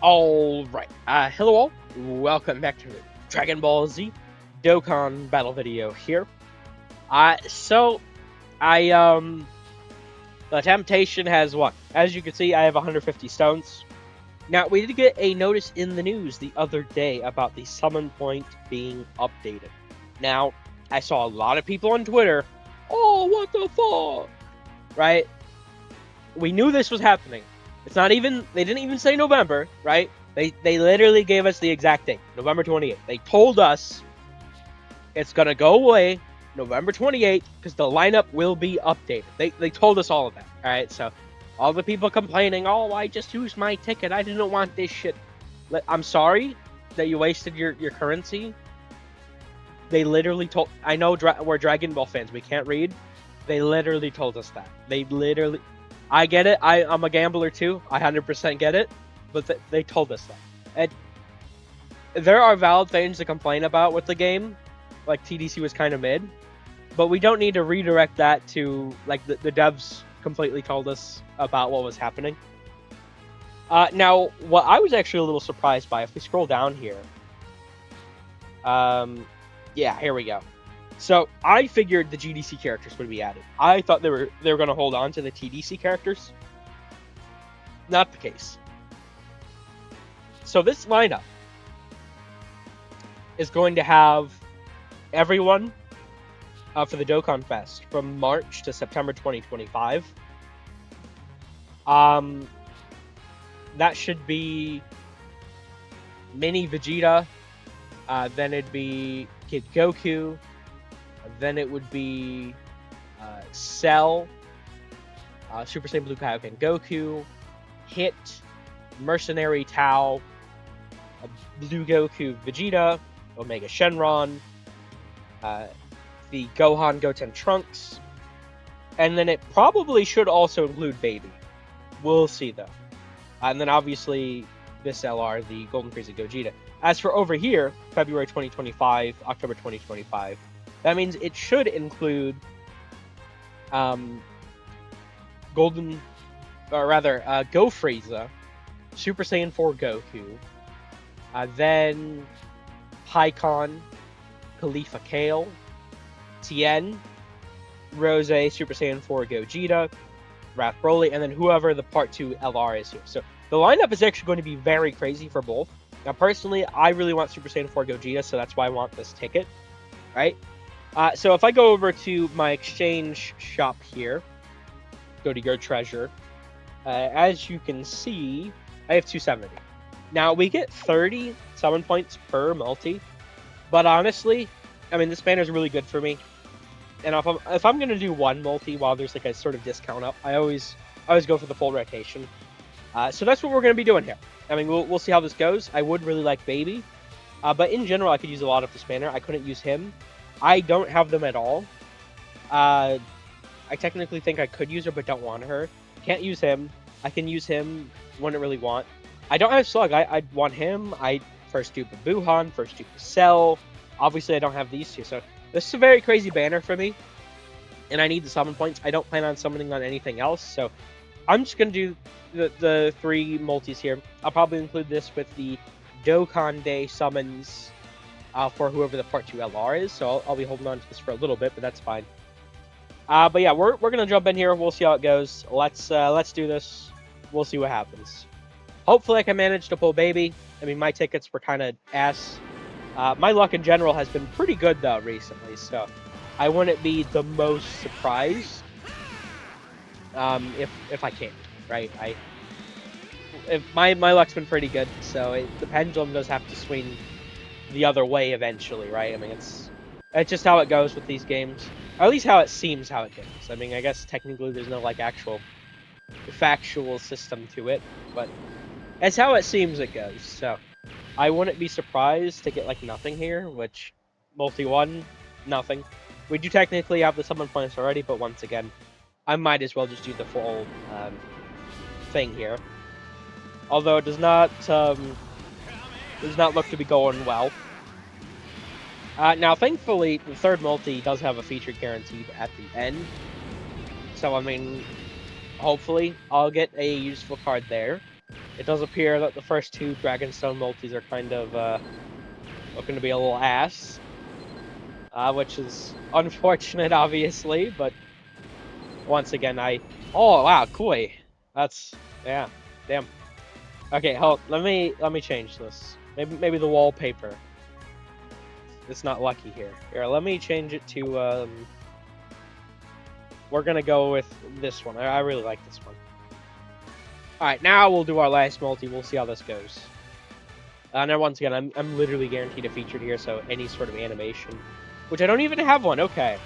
Alright, hello all, welcome back to the Dragon Ball Z Dokkan battle video here. So, the temptation has what? As you can see, I have 150 stones. Now, we did get a notice in the news the other day about the summon point being updated. Now, I saw a lot of people on Twitter, oh, what the fuck? Right? We knew this was happening. They didn't even say November, right? They literally gave us the exact date, November 28th. They told us it's gonna go away November 28th because the lineup will be updated. They told us all of that, alright? So, all the people complaining, oh, I just used my ticket, I didn't want this shit. I'm sorry that you wasted your currency. They literally told, I know we're Dragon Ball fans, we can't read. They literally told us that. I get it. I'm a gambler too. I 100% get it. But they told us that. And there are valid things to complain about with the game. Like, TDC was kind of mid. But we don't need to redirect that to, like, the devs completely told us about what was happening. Now, what I was actually a little surprised by, if we scroll down here. Yeah, here we go. So, I figured the GDC characters would be added. I thought they were going to hold on to the TDC characters. Not the case. So, this lineup is going to have everyone for the Dokkan Fest from March to September 2025. That should be Mini Vegeta, then it'd be Kid Goku, then it would be Cell, Super Saiyan Blue Kaioken Goku, Hit, Mercenary Tao, Blue Goku Vegeta, Omega Shenron, the Gohan Goten Trunks, and then it probably should also include Baby. We'll see though. And then obviously this LR, the Golden Frieza Gogeta. As for over here, February 2025, October 2025, that means it should include Go Frieza, Super Saiyan 4 Goku, then Pikkon, Khalifa Kale, Tien, Rose, Super Saiyan 4 Gogeta, Wrath Broly, and then whoever the Part 2 LR is here. So the lineup is actually going to be very crazy for both. Now, personally, I really want Super Saiyan 4 Gogeta, so that's why I want this ticket, right? So if I go over to my exchange shop here, go to your treasure, as you can see, I have 270. Now, we get 30 summon points per multi, but honestly, I mean, this banner is really good for me. And if I'm gonna do one multi while there's like a sort of discount up, I always go for the full rotation. So that's what we're gonna be doing here. I mean, we'll see how this goes. I would really like Baby, but in general, I could use a lot of this banner. I couldn't use him. I don't have them at all. I technically think I could use her, but don't want her. Can't use him. I can use him when I really want. I don't have Slug. I want him. I first dupe a Buhan, first dupe a Cell. Obviously, I don't have these two, so this is a very crazy banner for me, and I need the summon points. I don't plan on summoning on anything else, so I'm just going to do the three multis here. I'll probably include this with the Dokkan Day summons for whoever the Part 2 LR is, so I'll be holding on to this for a little bit, but that's fine. But yeah, we're going to jump in here. We'll see how it goes. Let's do this. We'll see what happens. Hopefully I can manage to pull Baby. I mean, my tickets were kind of ass. My luck in general has been pretty good, though, recently, so I wouldn't be the most surprised if I can, right? If my luck's been pretty good, so the pendulum does have to swing the other way eventually, right? I mean, it's just how it goes with these games, or at least how it seems how it goes. I mean, I guess technically there's no like actual factual system to it, but it's how it seems it goes. So I wouldn't be surprised to get like nothing here, which multi-1, nothing. We do technically have the summon points already, but once again, I might as well just do the full thing here. Although it does not look to be going well. Now, thankfully, the third multi does have a feature guaranteed at the end. So, I mean, hopefully, I'll get a useful card there. it does appear that the first two Dragonstone multis are kind of looking to be a little ass, which is unfortunate, obviously. But once again, oh wow, Koi, that's yeah, damn. Okay, hold. Let me change this. Maybe the wallpaper. It's not lucky here. Here, let me change it to we're gonna go with this one. I really like this one. Alright, now we'll do our last multi. We'll see how this goes. Now once again, I'm literally guaranteed a featured here, so any sort of animation. Which I don't even have one. Okay.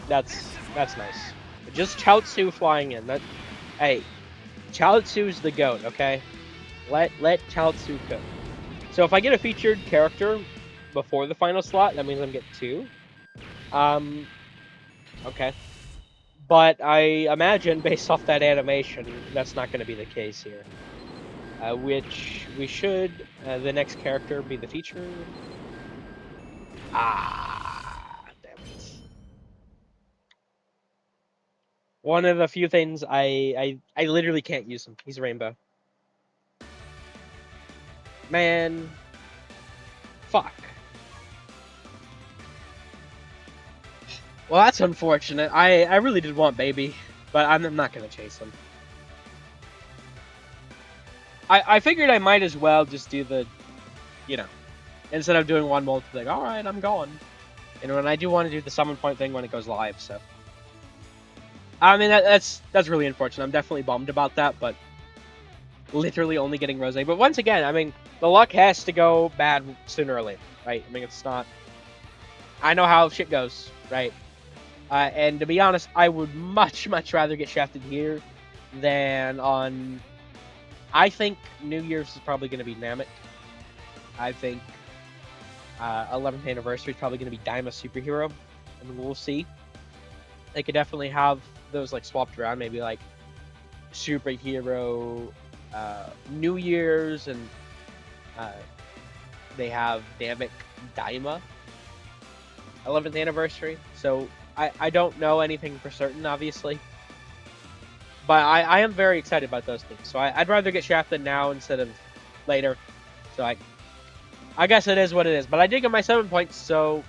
That's nice. Just Chaozu flying in. Hey, Chaozu's the GOAT, okay? Let Chaozu go. So if I get a featured character before the final slot, that means I'm getting two. Okay. But I imagine, based off that animation, that's not going to be the case here. Which we should, the next character be the featured. Damn it. One of the few things I literally can't use him. He's Rainbow. Man. Fuck. Well, that's unfortunate. I really did want Baby, but I'm not going to chase him. I figured I might as well just do the, instead of doing one multi, like, alright, I'm going. And when I do want to do the summon point thing when it goes live, so. I mean, that's really unfortunate. I'm definitely bummed about that, but literally only getting Rose. But once again, I mean, the luck has to go bad sooner or later, right? I mean, it's not... I know how shit goes, right? And to be honest, I would much rather get shafted here than on... I think New Year's is probably going to be Namek. I think 11th anniversary is probably going to be Daima Superhero. I mean, we'll see. They could definitely have those like swapped around, maybe like Superhero New Year's, and they have Namek Daima 11th anniversary. So I don't know anything for certain, obviously. But I am very excited about those things. So I'd rather get shafted now instead of later. So I guess it is what it is. But I did get my 7 points, so,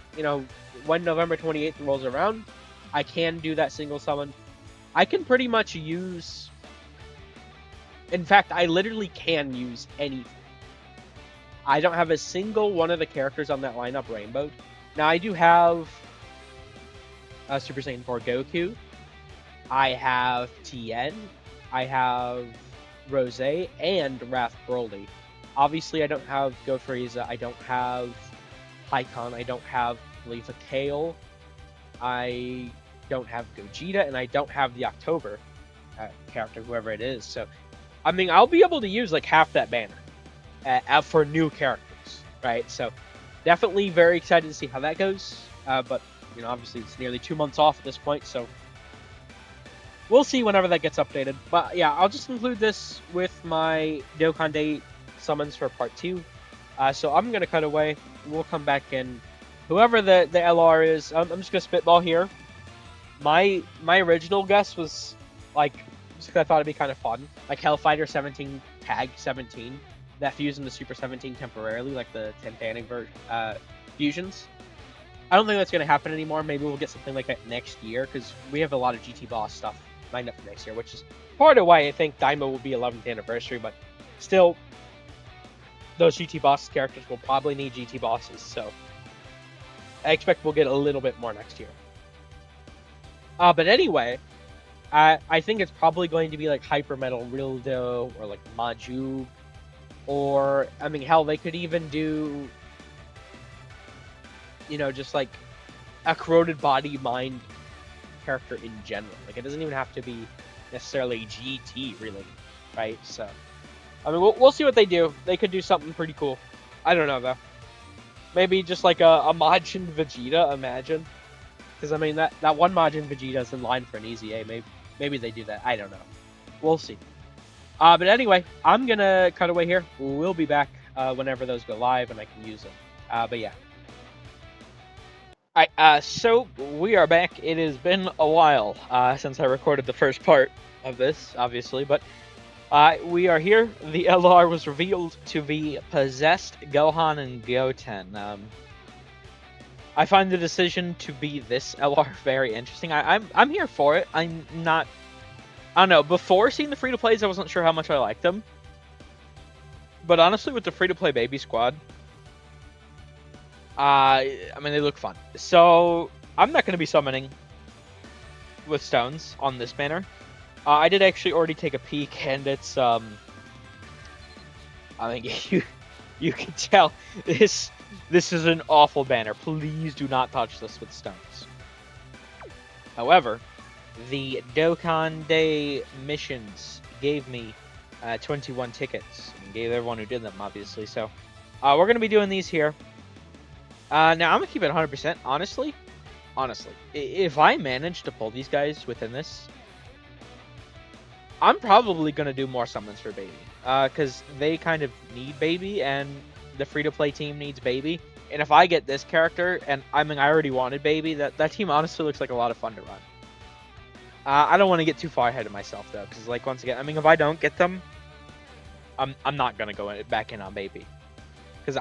when November 28th rolls around, I can do that single summon. I can pretty much use... In fact, I literally can use anything. I don't have a single one of the characters on that lineup rainbowed. Now, I do have Super Saiyan 4 Goku. I have Tien. I have Rose and Wrath Broly. Obviously, I don't have Go Frieza. I don't have Hycon. I don't have Leafa Kale. I don't have Gogeta, and I don't have the October character, whoever it is. So, I mean, I'll be able to use like half that banner for new characters, right? So, definitely very excited to see how that goes. But, obviously it's nearly 2 months off at this point, so we'll see whenever that gets updated. But yeah, I'll just include this with my Dokkan Day summons for part 2. So I'm going to cut away. We'll come back in. Whoever the LR is, I'm just going to spitball here. My original guess was, like, just because I thought it'd be kind of fun. Like Hellfighter 17 Tag 17. That fused into Super 17 temporarily, like the Titanic fusions. I don't think that's going to happen anymore. Maybe we'll get something like that next year, because we have a lot of GT Boss stuff lined up for next year, which is part of why I think Daima will be 11th anniversary, but still, those GT Boss characters will probably need GT Bosses, so I expect we'll get a little bit more next year. But anyway, I think it's probably going to be like Hyper Metal Rildo, or like Maju, or, I mean, hell, they could even do, just like a corroded body mind character in general. Like, it doesn't even have to be necessarily GT related, right? So, I mean, we'll see what they do. They could do something pretty cool. I don't know, though. Maybe just like a Majin Vegeta, imagine. Because, I mean, that one Majin Vegeta is in line for an easy A. Maybe they do that. I don't know. We'll see. But anyway, I'm going to cut away here. We'll be back whenever those go live and I can use them. But yeah. Alright, so we are back. It has been a while since I recorded the first part of this, obviously, but We are here. The LR was revealed to be Possessed Gohan and Goten. I find the decision to be this LR very interesting. I'm here for it. I'm not. I don't know. Before seeing the free to plays, I wasn't sure how much I liked them. But honestly, with the free to play baby squad, I mean they look fun. So I'm not going to be summoning with stones on this banner. I did actually already take a peek, and it's I mean you can tell this is an awful banner. Please do not touch this with stones. However, the Dokkan Day missions gave me 21 tickets. And gave everyone who did them, obviously. So we're going to be doing these here. Now, I'm going to keep it 100%. Honestly, if I manage to pull these guys within this, I'm probably going to do more summons for Baby. Because they kind of need Baby, and the free-to-play team needs Baby. And if I get this character, and I mean, I already wanted Baby, that team honestly looks like a lot of fun to run. I don't want to get too far ahead of myself, though, because, like, once again, I mean, if I don't get them, I'm not going to go back in on Baby. Because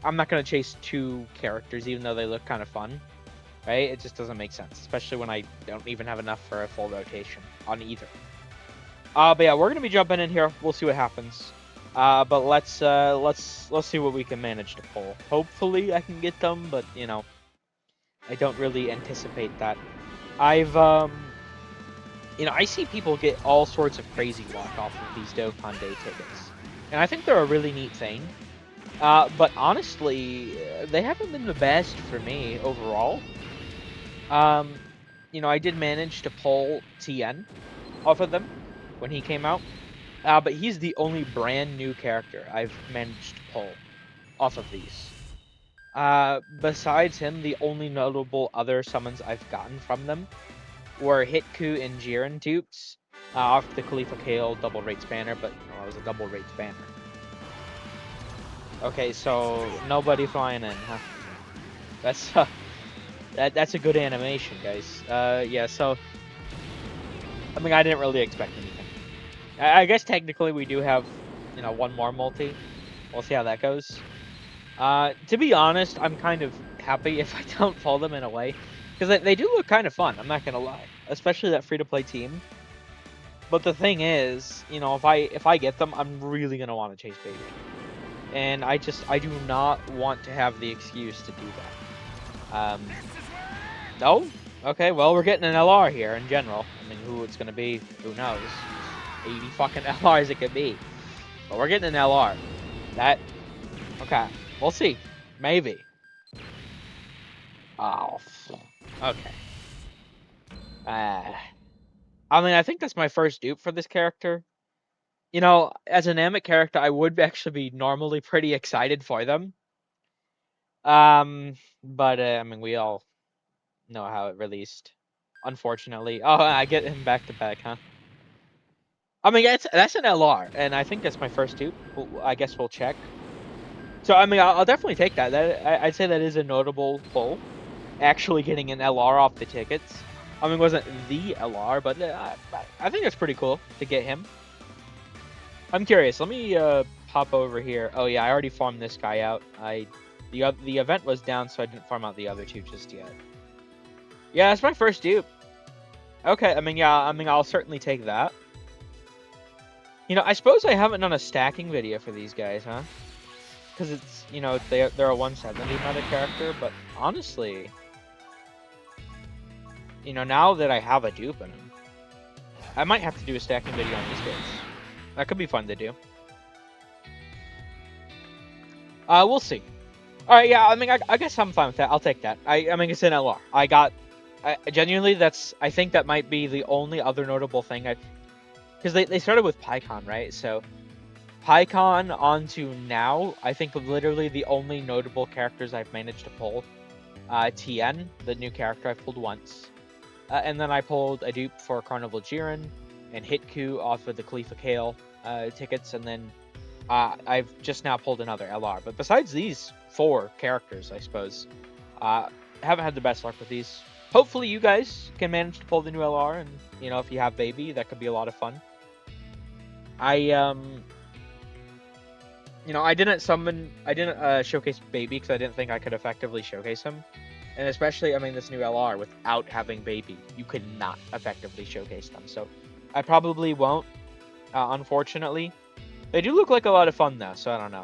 I'm not going to chase two characters, even though they look kind of fun, right? It just doesn't make sense, especially when I don't even have enough for a full rotation on either. But yeah, we're going to be jumping in here. We'll see what happens. But let's see what we can manage to pull. Hopefully I can get them, but, you know, I don't really anticipate that. You know, I see people get all sorts of crazy luck off of these Dokkan Day tickets. And I think they're a really neat thing. But honestly, they haven't been the best for me overall. You know, I did manage to pull TN off of them when he came out. But he's the only brand new character I've managed to pull off of these. Besides him, the only notable other summons I've gotten from them were Hitku and Jiren dupes off the Khalifa Kale double rates banner, but no, it was a double rates banner. Okay, so nobody flying in, huh? That's that's a good animation, guys. Yeah, so I mean, I didn't really expect anything. I guess technically we do have, you know, one more multi. We'll see how that goes. To be honest, I'm kind of happy if I don't pull them in a way, because they do look kind of fun. I'm not gonna lie, especially that free-to-play team. But the thing is, you know, if I get them, I'm really gonna want to chase Baby, and I do not want to have the excuse to do that. No, okay, well we're getting an LR here in general. I mean, who it's gonna be, who knows? 80 fucking LRs it could be, but we're getting an LR. That okay. We'll see. Maybe. Oh, okay. I mean, I think that's my first dupe for this character. You know, as an Namek character, I would actually be normally pretty excited for them. But I mean, we all know how it released. Unfortunately. Oh, I get him back to back, huh? I mean, that's an LR, and I think that's my first dupe. I guess we'll check. So, I mean, I'll definitely take that. I'd say that is a notable pull. Actually getting an LR off the tickets. I mean, it wasn't the LR, but I think it's pretty cool to get him. I'm curious. Let me pop over here. Oh yeah, I already farmed this guy out. The event was down, so I didn't farm out the other two just yet. Yeah, that's my first dupe. Okay, I mean, yeah, I mean, I'll certainly take that. You know, I suppose I haven't done a stacking video for these guys, huh? Because it's, you know, they're a 170 meta character, but honestly, you know, now that I have a dupe in him, I might have to do a stacking video on these guys. That could be fun to do. We'll see. Alright, yeah, I mean, I guess I'm fine with that. I'll take that. I mean, it's an LR. Genuinely, I think that might be the only other notable thing because they started with PyCon, right? So, PyCon on to now, I think literally the only notable characters I've managed to pull. TN, the new character I've pulled once. And then I pulled a dupe for Carnival Jiren and Hitku off of the Khalifa Kale tickets, and then I've just now pulled another LR. But besides these 4 characters, I suppose, haven't had the best luck with these. Hopefully you guys can manage to pull the new LR, and, you know, if you have Baby, that could be a lot of fun. I didn't showcase Baby because I didn't think I could effectively showcase him. And especially, this new LR, without having Baby, you could not effectively showcase them. So I probably won't, unfortunately. They do look like a lot of fun, though, so I don't know.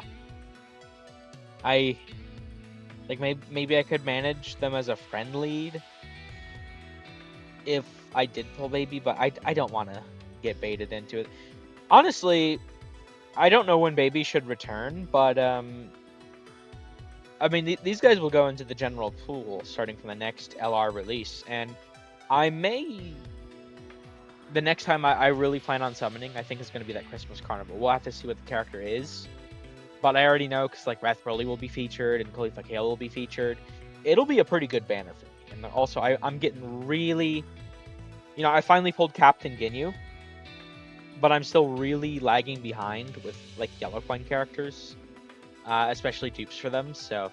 Maybe I could manage them as a friend lead if I did pull Baby, but I don't want to get baited into it. Honestly, I don't know when Baby should return, but these guys will go into the general pool starting from the next LR release, and the next time I really plan on summoning, I think it's going to be that Christmas Carnival. We'll have to see what the character is, but I already know because Wrath Broly will be featured and Khalifa Kale will be featured. It'll be a pretty good banner for me, and also I'm getting really, I finally pulled Captain Ginyu, but I'm still really lagging behind with Yellow Coin characters. Especially dupes for them, so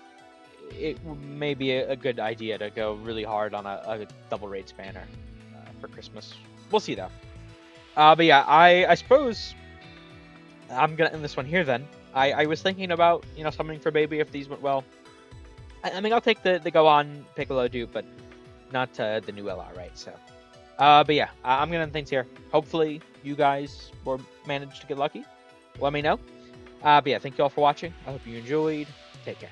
it may be a good idea to go really hard on a double raids banner for Christmas. We'll see though. But yeah, I suppose I'm gonna end this one here then. I was thinking about summoning for Baby if these went well. I'll take the Gohan Piccolo dupe, but not the new LR, right? So, but yeah, I'm gonna end things here. Hopefully you guys will manage to get lucky. Let me know. But yeah, thank you all for watching. I hope you enjoyed. Take care.